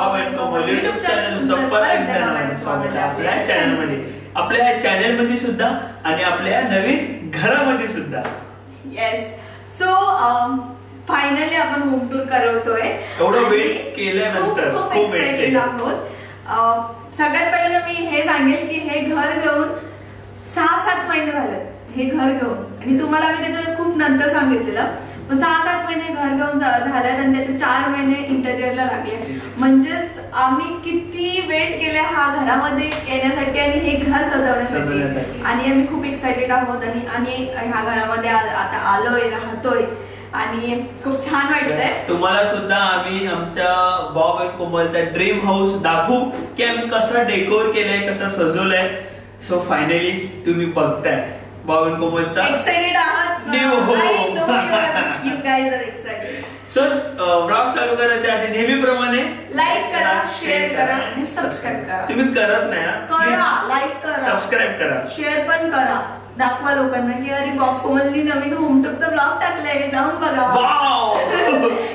Bob and Komal YouTube channel तुमचं परत एकदा स्वागत आहे आपल्या चॅनलमध्ये. आपल्या ह्या चॅनलमध्ये सुद्धा आणि आपल्या नवीन घरामध्ये सुद्धा. येस. सो फायनली आपण होम टूर करतोय. एवढं वेट केल्यानंतर खूप एक्साइटेड आहोत. सगळ्यात पहिल्यांदा मी हे सांगेल की हे घर घेऊन 6-7 महिने झाले. हे घर घेऊन आणि तुम्हाला मी त्याच्या खूप नंतर सांगितलेलं. 6-7 महिने घर घेऊन झाल्यात आणि त्याचे 4 महिने इंटेरियरला लागले. म्हणजेच आम्ही किती वेट केले हा घरामध्ये येण्यासाठी आणि हे घर सजवण्यासाठी. आणि आम्ही खूप एक्साइटेड आहोत आणि आम्ही ह्या घरामध्ये आता आलोय, राहतोय आणि खूप छान वाटतंय. तुम्हाला सुद्धा आम्ही आमच्या बॉब अँड कोमलचा ड्रीम हाऊस दाखवू की आम्ही कसा डेकोर केलाय, कसा सजवलाय. सो फायनली तुम्ही बघताय बॉब अँड कोमलचा एक्साइटेड आहात new home. You guys are excited. So blog चालू करायच्या आधी नेहमीप्रमाणे लाईक करा, शेअर करा आणि सबस्क्राइब करा. तुम्ही करत नाही ना? करा, लाईक करा, सबस्क्राइब करा, शेअर पण करा. दाखवा लोकांना की अरे बॉब कोमलनी नवीन होम टूरचा ब्लॉग टाकलाय, जाऊन बघा.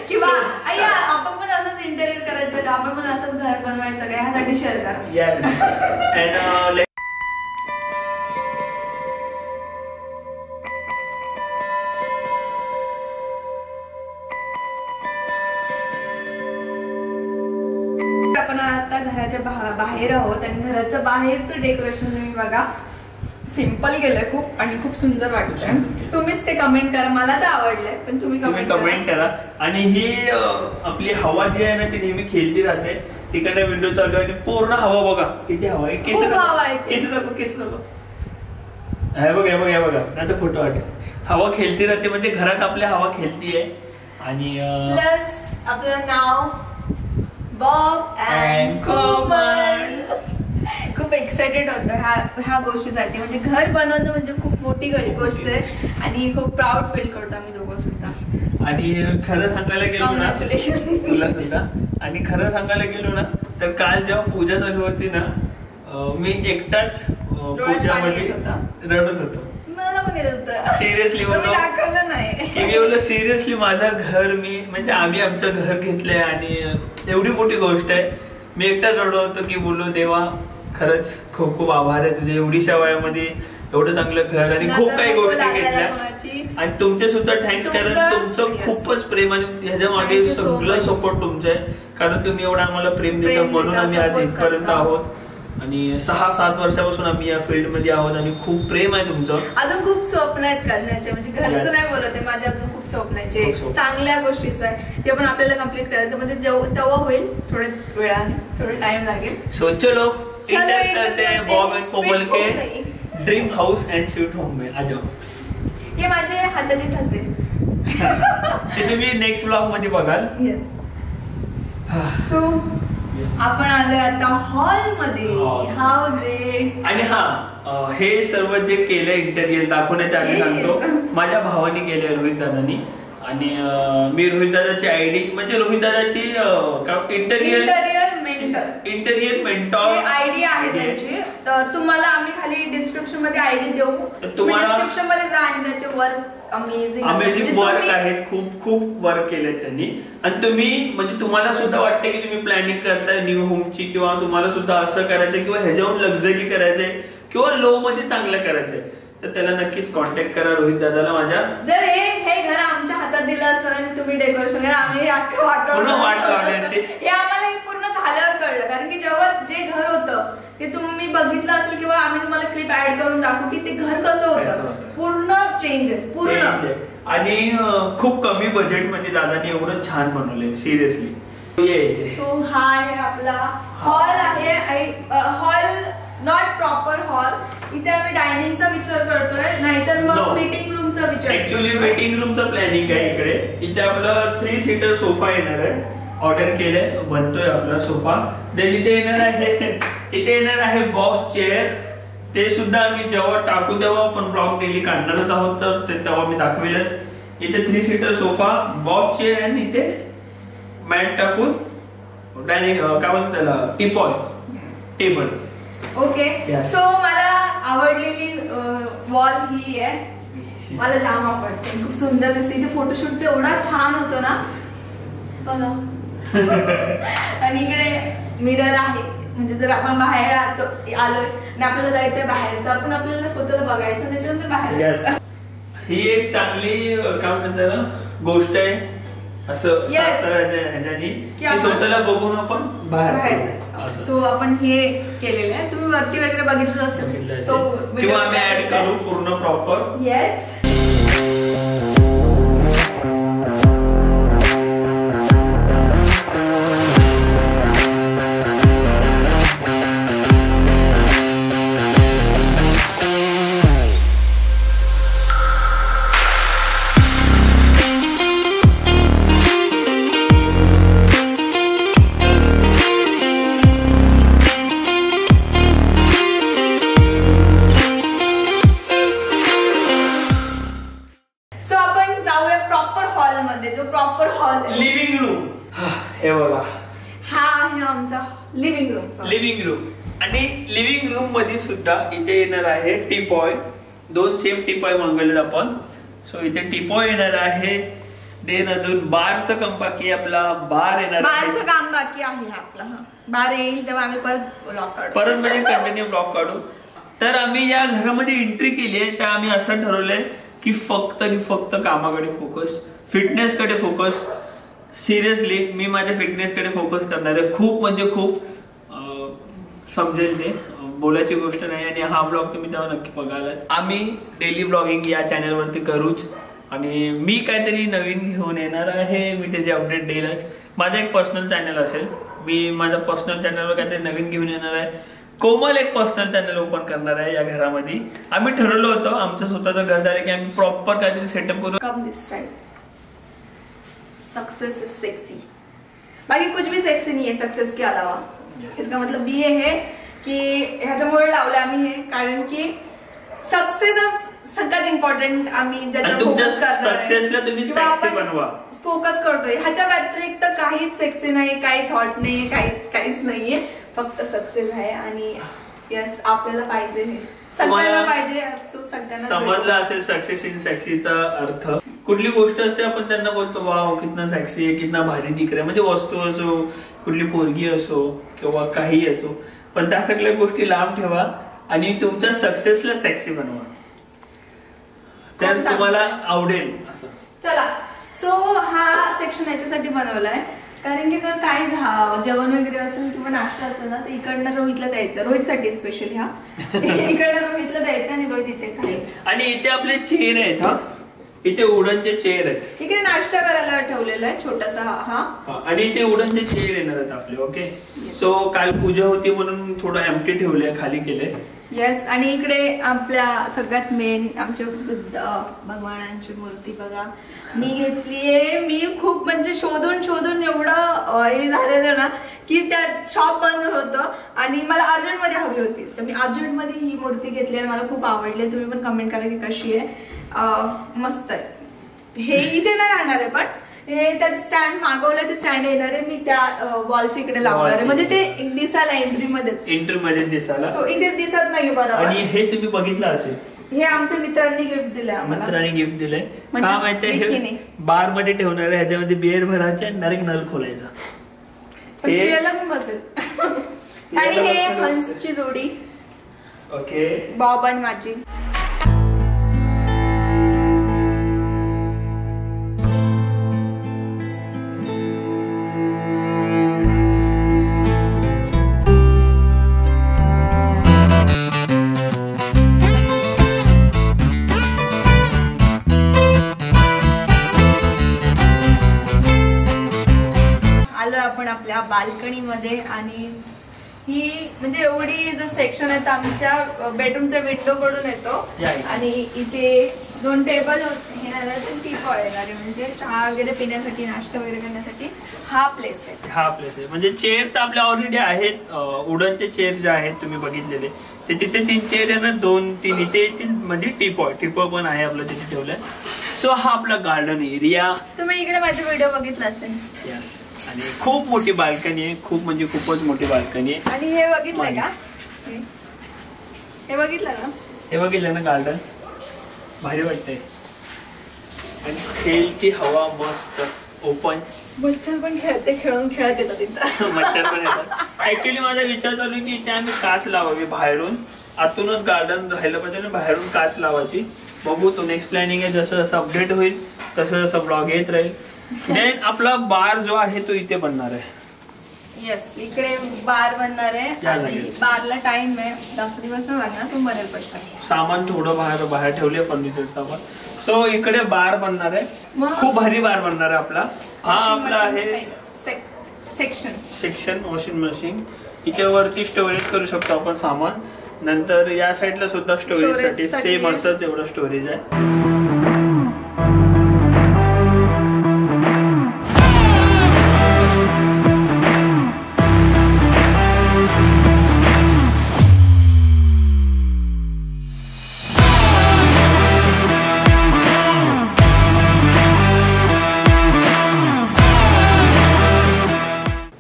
किंवा अय्या आपण पण असंच इंटेरियर करायचं का, आपण पण असंच घर बनवायचं का, ह्यासाठी शेअर करा. आपण आता घराच्या बाहेर आहोत आणि घराचं बाहेरचं डेकोरेशन तुम्ही बघा. सिंपल केलंय खूप आणि खूप सुंदर वाटतंय. तुम्हीच ते कमेंट करा. मला तर आवडलंय पण तुम्ही कमेंट करा. आणि ही आपली हवा जी आहे ना ती नेहमी खेळती राहते. तिकडे विंडो चालू आहे पूर्ण हवा बघा किती हवा आहे. केस दाखव. हे बघा आता फोटो वाटत. हवा खेळती राहते म्हणजे घरात आपल्या हवा खेळतीये. आणि प्लस आपलं नाव बॉब अँड कोमल. खूप एक्साइटेड होतं ह्या गोष्टीसाठी. म्हणजे घर बनवणं म्हणजे खूप मोठी गोष्ट आहे आणि खूप प्राऊड फील करतो आम्ही दोघं सुद्धा. आणि खरं सांगायला गेलो ना तुला सुद्धा, आणि खरं सांगायला गेलो ना तर काल जेव्हा पूजा चालू होती ना मी एकटाच पूजामध्ये रडत होतो. सिरियसली बोललो सिरियसली माझं घर म्हणजे आम्ही आमचं घर घेतलंय आणि एवढी मोठी गोष्ट आहे. मी एकटाच रडत होतो की बोललो देवा खरंच खूप खूप आभार आहे तुझे. एवढीशा वयामध्ये एवढं चांगलं घर आणि खूप काही गोष्टी घेतल्या. आणि तुमचे सुद्धा थँक्स. कारण तुमचं खूपच प्रेम आणि ह्याच्या मागे सगळं सपोर्ट तुमचं आहे. कारण तुम्ही एवढं आम्हाला प्रेम देता म्हणून आम्ही आज इथपर्यंत आहोत. आणि 6-7 वर्षापासून आम्ही या फील्ड मध्ये आहोत आणि खूप प्रेम आहे तुमचं. अजून खूप स्वप्न आहेत करण्याचे. म्हणजे घरचं नाही बोलत आहे, माझे अजून खूप स्वप्नाचे चांगल्या गोष्टीचं आहे. ते पण आपल्याला कम्प्लीट करायचं. म्हणजे तेव्हा होईल, थोड्या वेळाने, थोडा टाइम लागेल. सो चलो इंटर करते हैं बॉब एंड कोमल के dream house and sweet home में. आ जाओ. हे माझे हाताचे ठसे ते तुम्ही नेक्स्ट ब्लॉग मध्ये बघाल. येस. सो आपण आलोय आता हॉल मध्ये. आणि हे सर्व जे केलंय इंटेरियर दाखवण्याच्या आधी सांगतो माझ्या भावाने केलंय, रोहित दादानी. आणि मी रोहित दादाची आयडी म्हणजे रोहित दादाची इंटेरियर मेंटॉर आयडी आहे त्यांची. तुम्हाला आम्ही खाली डिस्क्रिप्शन मध्ये आयडी देऊ. डिस्क्रिप्शन मध्ये जा आणि त्याचे वर्क अमेझिंग वर्क आहेत. खूप खूप वर्क केलंय त्यांनी. आणि तुम्ही म्हणजे तुम्हाला सुद्धा वाटतं की तुम्ही प्लॅनिंग करताय न्यू होमची किंवा तुम्हाला सुद्धा असं करायचंय किंवा ह्याच्याहून लक्झरी करायचंय किंवा लो मध्ये चांगलं करायचंय तर त्याला नक्कीच कॉन्टॅक्ट करा रोहित दादाला माझ्या. जर हे घर आमच्या हातात दिलं असतं आणि तुम्ही डेकोरेशन आम्ही अख्खं वाट लावले हे आम्हाला पूर्ण झाल्यावर कळलं. कारण की जेव्हा जे घर होतं ते तुम्ही बघितलं असेल किंवा आम्ही तुम्हाला क्लिप ऍड करून दाखवू की ते घर कसं होतं. पूर्ण चेंज आहे पूर्ण. आणि खूप कमी बजेट मध्ये दादाने एवढं छान बनवलंय सिरियसली. सो हा आहे आपला हॉल आहे. Hall not proper hall. इथे आम्ही डायनिंगचा विचार करतोय नाहीतर मग मीटिंग रूमचा विचार. ऍक्च्युअली मीटिंग रूमचा प्लॅनिंग आहे इकडे. इथे आपला 3 सीटर सोफा येणार आहे. ऑर्डर केलंय, बनतोय आपला सोफा. देन इथे येणार आहे बॉक्स चेअर. ते सुद्धा आम्ही जेव्हा टाकू तेव्हा आपण ब्लॉग डेली काढणारच आहोत तर तेव्हा मी दाखवेलच. इथे 3 सीटर सोफा, बॉक्स चेअर आणि इथे मॅट टाकून डायनिंग काय बोलतात त्याला टीपॉय टेबल. ओके. सो मला आवडलेली वॉल ही आहे. मला जाम आवडते, खूप सुंदर दिसते. इथे फोटोशूट एवढा छान होतो ना बघा. आणि इकडे मिरर आहे, म्हणजे जर आपण बाहेर आलोय आणि आपल्याला जायचंय बाहेर तर आपण आपल्याला स्वतःला बघायचं त्याच्यानंतर बाहेर. ही एक चांगली काय म्हणतात गोष्ट आहे असं ह्याच्यानी की स्वतःला बघून आपण बाहेर. सो आपण हे केलेलं आहे, तुम्ही वरती वगैरे बघितलं असेल किंवा आम्ही ऍड करू पूर्ण प्रॉपर. येस. Living room. हे बघा, हा आहे आमचा लिव्हिंग रूम. Living room. आणि लिव्हिंग रूम मध्ये सुद्धा इथे येणार आहे टीपॉय. 2 सेम टीपॉय मागवलेत आपण. सो इथे टीपॉय येणार आहे. देन अजून बारचं काम बाकी आहे, आपला बार येणार आहे. बारचं काम बाकी आहे आपला. बार येईल तेव्हा आम्ही परत ब्लॉक काढू, परत म्हणजे कंटिन्यू ब्लॉक काढू. तर आम्ही या घरामध्ये एंट्री केली आहे, तर आम्ही असं ठरवलंय की फक्त आणि फक्त कामाकडे फोकस, फिटनेस कडे फोकस. सिरियसली मी माझ्या फिटनेस कडे फोकस करणार आहे. खूप म्हणजे खूप समजेल ते, बोलायची गोष्ट नाही. आणि हा ब्लॉग तुम्ही तेव्हा नक्की बघाल. आम्ही डेली ब्लॉगिंग या चॅनल वरती करूच. आणि मी काहीतरी नवीन घेऊन येणार आहे, मी त्याची अपडेट देईलच. माझा एक पर्सनल चॅनल असेल, मी माझ्या पर्सनल चॅनलवर काहीतरी नवीन घेऊन येणार आहे. कोमल एक पर्सनल चॅनल ओपन करणार आहे या घरामध्ये. आम्ही ठरवलं होतं आमचं स्वतःचं घर झालं की आम्ही प्रॉपर काहीतरी सेटअप करू. Come this time success is sexy, बाकी कुछ भी सेक्सी नहीं है सक्सेस के अलावा. इसका मतलब ये है की ह्याच्यामुळे लावलं आम्ही हे, कारण की सक्सेसच सगळ्यात इम्पॉर्टंट. आम्ही ज्याच्यावर सक्सेसला तुम्ही सेक्सी बनवा, फोकस करतोय. ह्याच्या व्यतिरिक्त काहीच सेक्सी नाही, काहीच हॉट नाही, काहीच नाहीये, फक्त सक्सेस आहे. आणि यस आपल्याला पाहिजे, हे सगळ्यांना पाहिजे. सगळ्यांना समजलं असेल सक्सेस इन सेक्सीचा अर्थ. कुठली गोष्ट असते आपण त्यांना बोलतो वाव कितना सेक्सी आहे, कितना भारी दिख रहा है. म्हणजे वस्तू असो, कुठली पोरगी असो किंवा काही असो, पण त्या सगळ्या गोष्टी लांब ठेवा आणि तुमच्या सक्सेसला सेक्सी बनवा, तर तुम्हाला आवडेल असं. चला, सो हा सेक्शन याच्यासाठी बनवलाय कारण की जर काय जेवण वगैरे असेल किंवा नाश्ता असेल ना, तर इकडनं रोहितला द्यायचं. रोहितसाठी स्पेशल ह्या इकडनं रोहितला द्यायचं आणि रोहित इथे खाईल. आणि इथे आपले चेअर आहेत. हा इथे वुडनचे चेअर आहेत. इकडे नाश्ता करायला ठेवलेला आहे छोटासा. हा आणि इथे वुडनचे चेअर येणार आहेत आपले. ओके. सो काल पूजा होती म्हणून थोडं एम्प्टी ठेवलंय, खाली केलंय. येस. आणि इकडे आपल्या सगळ्यात मेन आमच्या बुद्ध भगवानांची मूर्ती बघा मी घेतलीये. मी खूप म्हणजे शोधून एवढं हे झालेलं ना की त्या शॉप बंद होतं आणि मला अर्जंटमध्ये हवी होती, तर मी अर्जंटमध्ये ही मूर्ती घेतली आणि मला खूप आवडली. तुम्ही पण कमेंट करा की कशी आहे. मस्त आहे. हे इथे नाही राहणार आहे, पण हे त्याचं स्टँड मागवलं, ते स्टँड येणार आहे. मी त्या वॉलच्या इकडे लावणार आहे, म्हणजे ते दिसायला एंट्री मध्ये दिसायला. सो इथे दिसत नाही बरोबर. आणि हे तुम्ही बघितलं असेल, हे आमच्या मित्रांनी गिफ्ट दिलंय आम्हाला. मित्रांनी गिफ्ट दिलंय. का माहितीये, बार मध्ये ठेवणार आहे, ह्याच्यामध्ये बिअर भरायचे, डायरेक्ट नल खोलायचा. पियाला पण बसेल. आणि हे हंसची जोडी. ओके. बॉब आणि माझी. आपण आपल्या बाल्कनी मध्ये. आणि ही म्हणजे एवढी जो सेक्शन आहे आमच्या बेडरूमच्या विंडो कडून येतो. आणि इथे 2 टेबल येणार आहे, टीपॉय येणार आहे, म्हणजे चहा वगैरे पिण्यासाठी, नाश्ता वगैरे करण्यासाठी हा प्लेस आहे. म्हणजे चेअर तर आपल्या ऑलरेडी आहेत. वुडनचे चेअर जे आहेत तुम्ही बघितलेले, ते तिथे 3 चेअर येणार, 2-3 इथे येतील. म्हणजे टीपॉय पण आहे आपलं तिथे ठेवलंय. सो हा आपला गार्डन एरिया. तुम्ही इकडे माझा व्हिडिओ बघितला असेल. यस. आणि खूप मोठी बाल्कनी आहे, खूप म्हणजे खूपच मोठी बाल्कनी आहे. आणि हे बघितलंय का, हे बघितलं ना, हे बघितलं ना गार्डन, भारी वाटतंय. आणि खेळती हवा मस्त ओपन. मच्छर पण खेळते, खेळून खेळत येतात तिथं. मच्छर पण येतात. ऍक्च्युली माझा विचार चालू आहे की इथे आम्ही काच लावावी बाहेरून, आतूनच गार्डन राहिलं पाहिजे आणि बाहेरून काच लावायची. बघू तो नेक्स्ट प्लॅनिंग आहे. जसं जसं अपडेट होईल तसं जसं ब्लॉग येत राहील. देन आपला बार जो आहे तो इथे बनणार आहे. येस, इकडे बार बनणार आहे आणि बारला टाइम आहे, जास्त दिवस नाही लागणार, पण बरेल पडतात. सामान थोडं बाहेर ठेवले फर्निचर सामान. सो इकडे बार बनणार आहे, खूप भारी बार बनणार आहे आपला. हा आपला आहे सेक्शन वॉशिंग मशीन. इथे वरती स्टोरेज करू शकतो आपण सामान. नंतर या साईडला सुद्धा स्टोरेज साठी सेम असंच एवढं स्टोरेज आहे.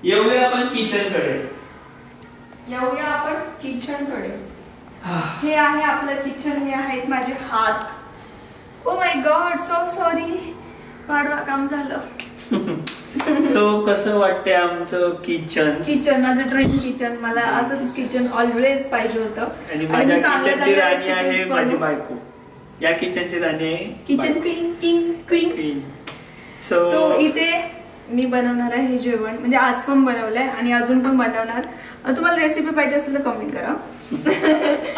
येऊया आपण किचन कडे. हे आहे आपलं किचन, हे आहेत माझे हात. Oh my God, so sorry, Padwa काम झालं. सो कसं वाटतंय आमचं किचन? माझं ड्रीम किचन. मला असंच किचन ऑलवेज पाहिजे होतं. आणि माझ्या किचनची राणी आहे माझी बायको. या किचनची राणी आहे किचन क्वीन. सो इथे मी बनवणार आहे हे जेवण, म्हणजे आज पण बनवलंय आणि अजून पण बनवणार. तुम्हाला रेसिपी पाहिजे असेल तर कमेंट करा.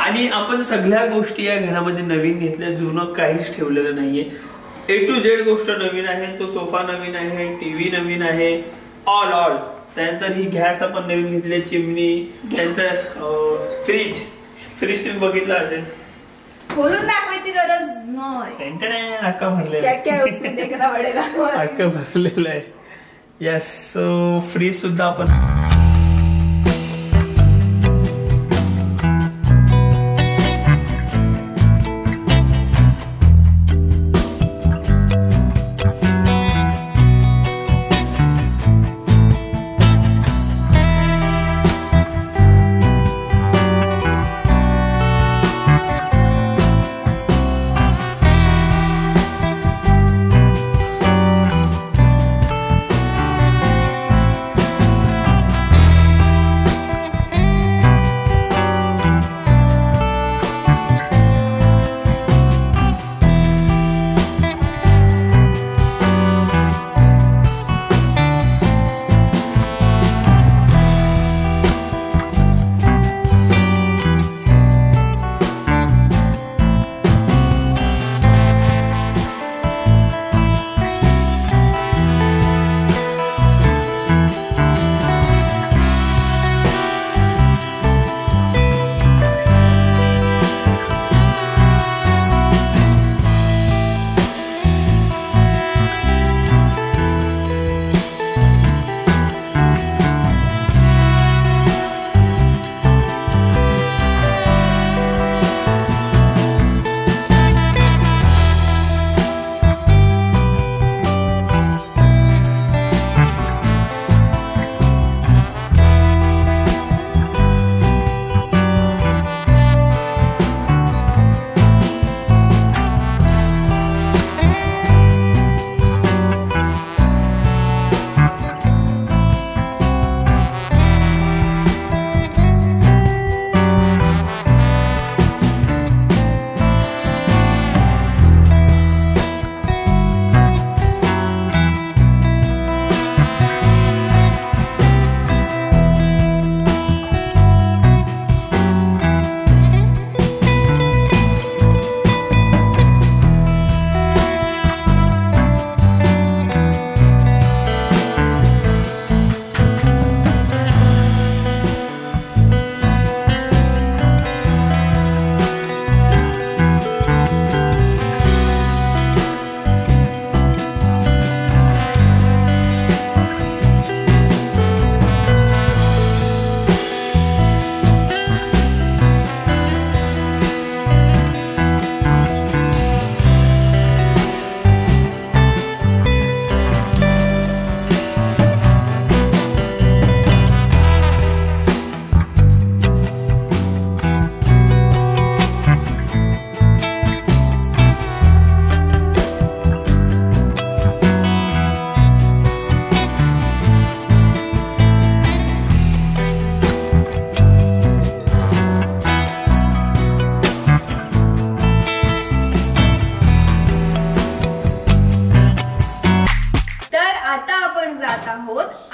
आणि आपण सगळ्या गोष्टी या घरामध्ये नवीन घेतल्या, जुनं काहीच ठेवलेलं नाहीये. A to Z गोष्ट नवीन आहे. तो सोफा नवीन आहे, टीव्ही नवीन आहे, ऑल. त्यानंतर ही गॅस आपण नवीन घेतली, चिमणी. त्यानंतर फ्रीज तुम्ही बघितला असेल. खोलून दाखवायची गरज नाही. अक्का भरलेला आहे. येस, सो फ्रीज सुद्धा आपण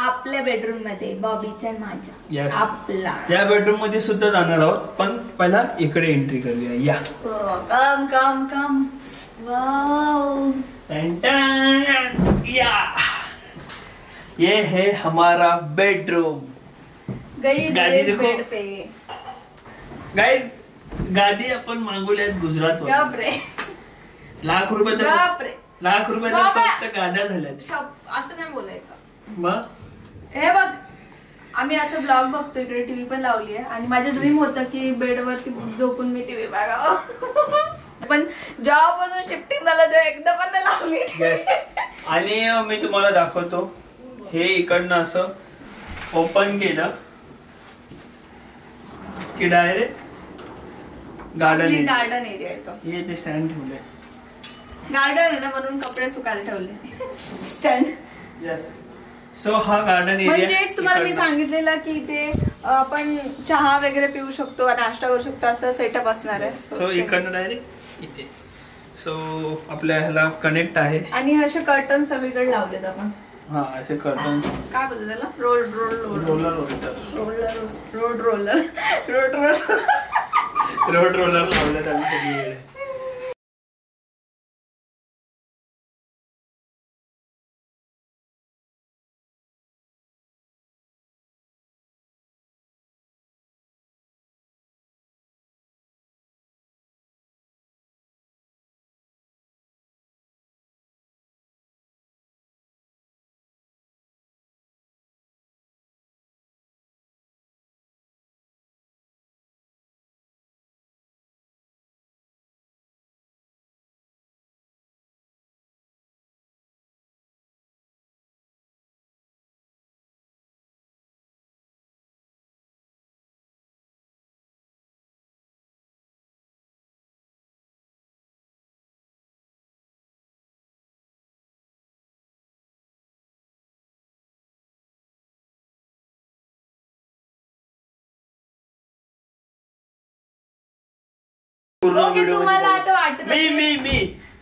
आपल्या बेडरूम मध्ये बॉबीच्या माझ्या आपला या बेडरूम मध्ये सुद्धा जाणार आहोत, पण पहिला इकडे एंट्री करूया. या कम कम कम. वाव. या ये है हमारा बेडरूम. गादी देखो बेड पे गाइस. गादी आपण मागवल्यात गुजरात बापरे. लाख रुपयाच्या फक्त गाद्या झाल्यात. असं नाही बोलायचं. मग हे बघ, आम्ही असं ब्लॉग बघतो, इकडे टीव्ही पण लावली आहे आणि माझं ड्रीम होतं की बेडवरती झोपून मी टीव्ही बघावं. पण जेव्हापासून शिफ्टिंग झालं तेव्हा एकदा पण लावली. आणि मी तुम्हाला दाखवतो. हे इकडनं असं ओपन केलं की डायरेक्ट गार्डन एरिया येतो. हे ते स्टँड ठेवलंय. गार्डन आहे ना, म्हणून कपडे सुकायला ठेवले स्टँड. यस. सो हा गार्डन एरिया. म्हणजेच तुम्हाला मी सांगितलेलं की इथे आपण चहा वगैरे पिऊ शकतो, नाश्ता करू शकतो, असं सेटअप असणार आहे. सो इकडनं डायरेक्ट इथे. सो आपल्या ह्याला कनेक्ट आहे. आणि असे कर्टन सगळीकडे लावलेत आपण. हा असे कर्टन. काय बोलतो त्याला? रोलर लावलेत आम्ही सगळीकडे. ओके, तुम्हाला आता वाटत असेल मी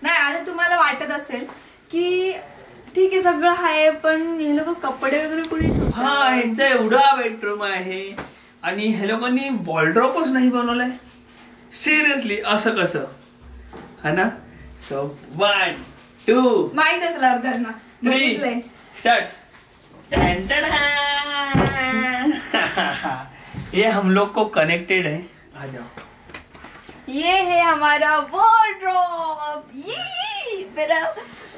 नाही, आता तुम्हाला वाटत असेल की ठीक आहे सगळं आहे, पण हे लोक कपडे वगैरे कुठे ठेवतात? हा, ह्यांचा एवढा बेडरूम आहे आणि हे लोकांनी वॉलड्रॉपच नाही बनवलाय. सिरियसली असं कसं? हा ना. सो 1 2 माहित असेल अर्धांना बघितलंय. ये हम लोग को कनेक्टेड है. आ जाओ. ये है हमारा वॉर्डरोब.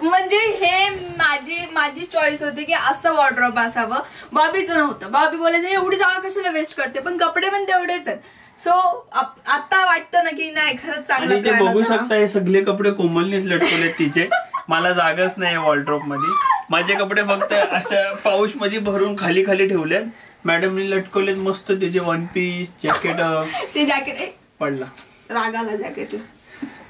म्हणजे हे माझी चॉईस होती की असं वॉर्डरोब असावं. बॉबीचं नव्हतं. बॉबी बोलायचं एवढी जागा कशाला वेस्ट करते, पण कपडे पण तेवढेच आहेत. सो आता वाटतं ना की नाही खरंच चांगलं. आणि ते बघू शकता हे सगळे कपडे कोमलनेच लटकवलेत तिचे. मला जागाच नाही वॉर्डरोब मध्ये. माझे कपडे फक्त असं पाऊच मध्ये भरून खाली खाली ठेवलेत. मॅडमनी लटकवलेत मस्त त्याचे वन पीस जॅकेट. ते जॅकेट पडला रागाला जॅकेटला.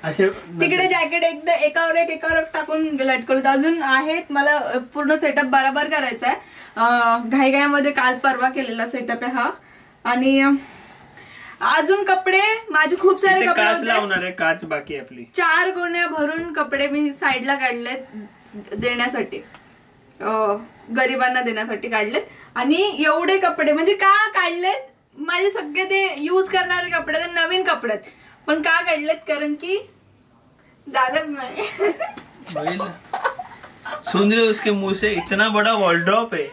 असे तिकडे जॅकेट एकदा एकावर एक टाकून लटकवलं. अजून आहेत, मला पूर्ण सेटअप बरोबर करायचा आहे. घाईघाईमध्ये काल परवा केलेला सेटअप आहे हा. आणि अजून कपडे माझे खूप सारे कपडे काच लावणार आहे. काच बाकी आपली 4 गोण्या भरून कपडे मी साईडला काढलेत देण्यासाठी, गरिबांना देण्यासाठी काढलेत. आणि एवढे कपडे म्हणजे का काढलेत? माझे सगळे ते युज करणारे कपडे, ते नवीन कपडे आहेत. पण का काढलेत? कारण की जागाच नाही. सुन रहे हो उसके मुंह से? इतना बड़ा वॉलड्रॉप है,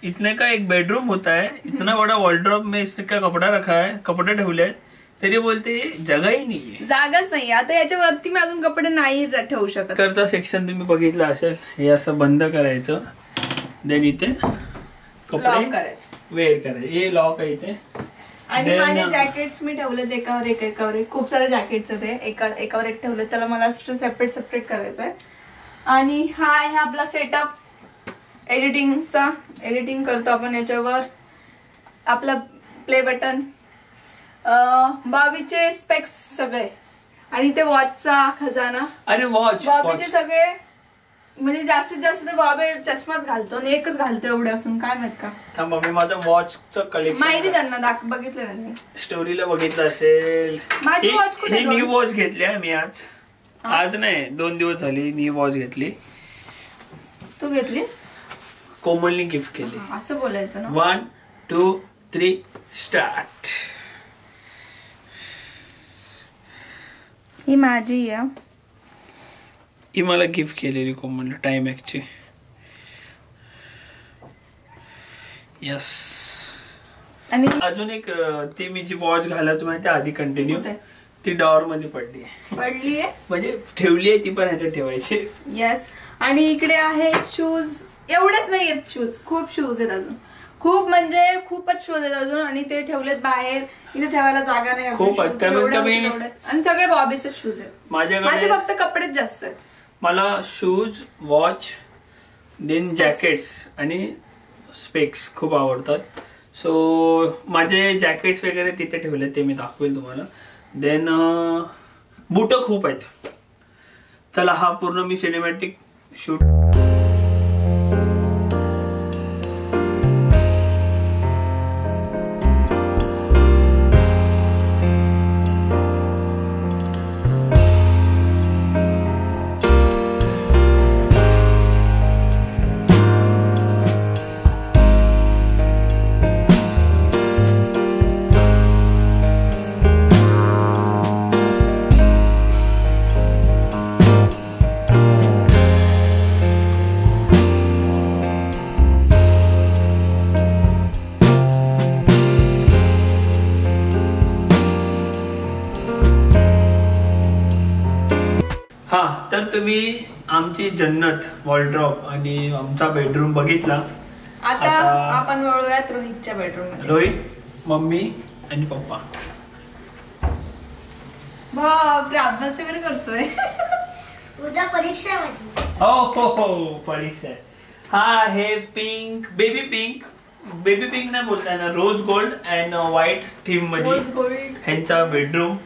इतने का एक बेडरूम होता है, इतना बड़ा वॉलड्रॉप में इसका कपड़ा रखा है, कपड़े ठेवले आहेत, तरी बोलते जगह ही नाही आहे. जागाच नाही. आता याच्यावरती मी अजून कपडे नाही ठेवू शकत. करचा सेक्शन तुम्ही बघितला असेल. हे असं बंद करायचं, देन इथे कपडे वेअर करायचे. हे लॉक आहे इथे. आणि माझे जॅकेट्स मी ठेवलेत एकावर एक. खूप सारे जॅकेट्स आहेत. एकावर एक ठेवले. त्याला मला सेपरेट करायचं आहे. आणि हा आहे आपला सेटअप एडिटिंगचा. एडिटिंग करतो आपण याच्यावर. आपला प्ले बटन, बाबीचे स्पेक्स सगळे, आणि ते वॉचचा खजाना. अरे वॉच बाबीचे सगळे, म्हणजे जास्तीत जास्त बाबी चष्माच घालतो आणि एकच घालतो एवढे असून काय माहित का. थांबा, मी माझं वॉचचं कलेक्शन माहिती त्यांना बघितलं त्यांनी, स्टोरीला बघितलं असेल. माझी वॉच कुठे? न्यू वॉच घेतली मी आज नाही 2 दिवस झाली न्यू वॉच घेतली. तू घेतली? कोमलने गिफ्ट केली. असं बोलायचं ना. 1 2 3 स्टार्ट. ही माझी आहे. ही मला गिफ्ट केलेली कोमलने टायमॅक्सची. यस. आणि अजून एक ती मी जी वॉच घालायची माहिती आधी कंटिन्यू ती डॉर मध्ये पडली आहे म्हणजे ठेवली आहे ती पण ह्याच्यात ठेवायची. येस. आणि इकडे आहे शूज. एवढेच नाही आहेत शूज, खूप शूज आहेत अजून. खूप म्हणजे खूपच शूज आहेत अजून. आणि ते ठेवलेत बाहेर. इथे ठेवायला जागा नाही. खूप आणि सगळे बॉबीचे शूज आहेत. माझे फक्त कपडेच जास्त आहेत. मला शूज, वॉच, देन जॅकेट्स आणि स्पेक्स खूप आवडतात. सो माझे जॅकेट्स वगैरे तिथे ठेवले ते मी दाखवेल तुम्हाला. देन बूट खूप आहेत. चला हा पूर्ण मी सिनेमॅटिक शूट. हा तर तुम्ही आमची जन्नत वॉर्डरोब आणि आमचा बेडरूम बघितला. आता आपण वळूयात रोहितच्या बेडरूम मध्ये. रोहित, मम्मी आणि पप्पा. बापरे, अभ्यास वगैरे करतोय. उद्या परीक्षा आहे माझी. हो परीक्षा आहे. हा आहे पिंक, बेबी पिंक नाही बोलताय ना, rose gold and white theme मध्ये ह्यांचा बेडरूम.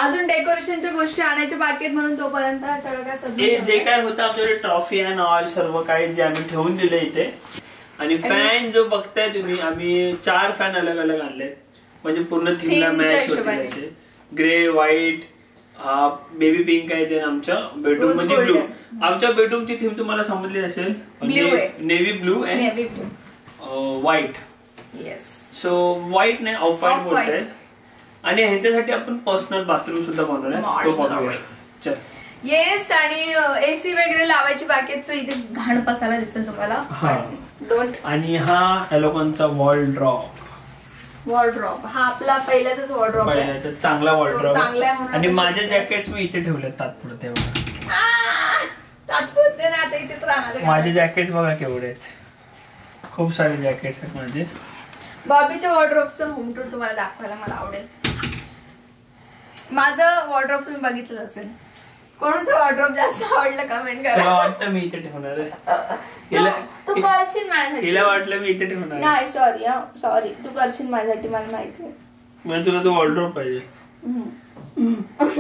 अजून डेकोरेशनच्या गोष्टी आणायच्या बाकी आहेत म्हणून तोपर्यंत सगळं काय सजवून जे काय होतं आमच्याकडे ट्रॉफी अँड ऑल सर्व काही जे आम्ही ठेवून दिले इथे. आणि फॅन जो बघताय तुम्ही, आम्ही 4 फॅन अलग अलग आणलेत म्हणजे पूर्ण थीमला मॅच होतील असे. ग्रे, व्हाईट, बेबी पिंक आहे. देन आमच्या बेडरूम मध्ये ब्लू. आमच्या बेडरूमची थीम तुम्हाला समजली असेल, navy blue and white. So white नाही, ऑफ व्हाईट बोलताय. आणि ह्याच्यासाठी आपण पर्सनल बाथरूम सुद्धा बनवलाय, तो बघूया. चल. येस. आणि एसी वगैरे लावायची बाकी. सो इथे घाण पसारा दिसेल तुम्हाला. आणि हा या लोकांचा वॉर्डरोब. हा आपला पहिल्याचाच वॉर्डरोब आहे. चांगला वॉर्डरोब. आणि माझे जॅकेट्स मी इथे ठेवले तात्पुरते. तात्पुरते ना, आता इथेच राहणार. माझे जॅकेट्स बघा केवढे आहेत. खूप सारे जॅकेट्स आहेत माझे. बॉबीच्या वॉर्डरोबचं होम टूर तुम्हाला दाखवायला मला आवडेल. माझं वॉर्डरोब तुम्ही बघितलं असेल. कोणाचं वॉर्डरोब जास्त आवडलं कमेंट करा. तुला वाटतं मी इथे ठेवणार आहे. तू करशील माझ्यासाठी. हिला वाटलं मी इथे ठेवणार नाही. सॉरी तू करशील माझ्यासाठी, मला माहिती आहे. म्हणजे तुला तो वॉर्डरोब पाहिजे.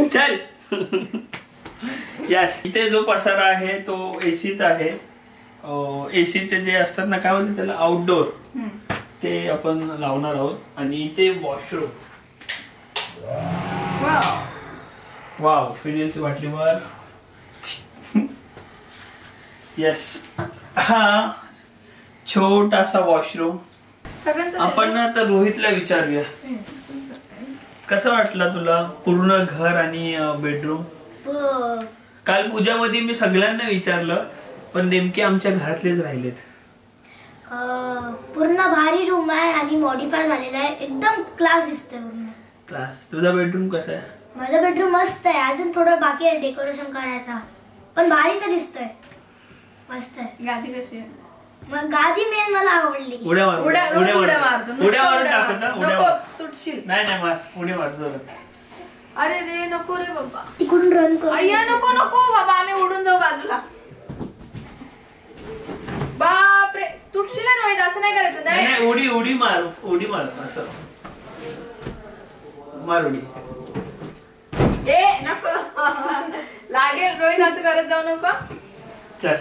चल. यस. इथे जो पसारा आहे तो एसीचा आहे. एसीचे जे असतात ना, काय म्हणतात त्याला, आउटडोर, ते आपण लावणार आहोत. आणि इथे वॉशरूम. वाव, फिनेलची बाटलीवर. यस. हा छोटासा वॉशरूम. आपण आता रोहितला विचारूया, कसं वाटलं तुला पूर्ण घर आणि बेडरूम? काल पूजामध्ये मी सगळ्यांना विचारलं पण नेमके आमच्या घरातलेच राहिलेत. पूर्ण भारी रूम आहे आणि मॉडिफाय झालेला आहे. एकदम क्लास दिसतोय पूर्ण. क्लास. तुझा बेडरूम कसा आहे? माझा बेडरूम मस्त आहे. अजून थोडं बाकी आहे डेकोरेशन करायचा, पण भारी तर दिसतोय. मस्त आहे. गादी कशी आहे? मग गादी मेन मला आवडली. उड्या मारून तुटशील. नाही मार, उड्या मार जोरात. अरे रे नको रे बाबा, तिकडून रन कर. अय्या नको बाबा, आम्ही उडून जाऊ बाजूला. बापरे, तुटशील ना रोहित, असं नाही करायचं. नाही, उडी मार असं मार उडी. ए नको लागेल रोहित, असं करत जाऊ नको. चल.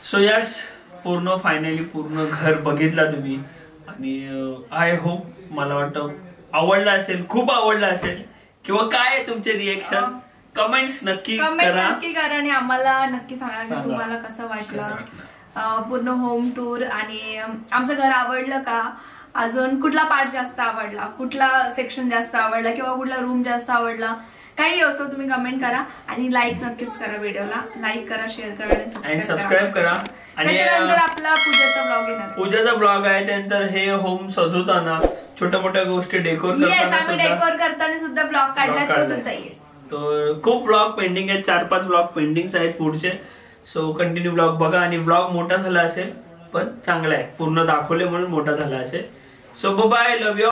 सो यस, पूर्ण फायनली पूर्ण घर बघितला तुम्ही आणि आय होप मला वाटतं आवडला असेल, खूप आवडला असेल. किंवा काय तुमचे रिएक्शन कमेंट्स नक्की करा आणि आम्हाला नक्की सांगा की तुम्हाला कसं वाटलं पूर्ण होम टूर आणि आमचं घर आवडलं का, अजून कुठला पार्ट जास्त आवडला, कुठला सेक्शन जास्त आवडला किंवा कुठला रूम जास्त आवडला, काही असो तुम्ही कमेंट करा आणि लाईक नक्कीच करा, व्हिडिओला लाईक करा, शेअर करा आणि सबस्क्राईब करा. आणि त्याच्यानंतर आपला पूजाचा ब्लॉग येणार, पूजाचा ब्लॉग आहे, त्यानंतर हे होम सजवताना छोट्या मोठ्या गोष्टी डेकोर करताना सुद्धा ब्लॉग काढला, तो सुद्धा येईल. तर खूप ब्लॉग पेंडिंग आहेत, 4-5 ब्लॉग पेंडिंग आहेत पुढचे. सो कंटिन्यू ब्लॉग बघा आणि ब्लॉग मोठा झाला असेल पण चांगला आहे, पूर्ण दाखवले म्हणून मोठा झाला असेल. So bye, love you.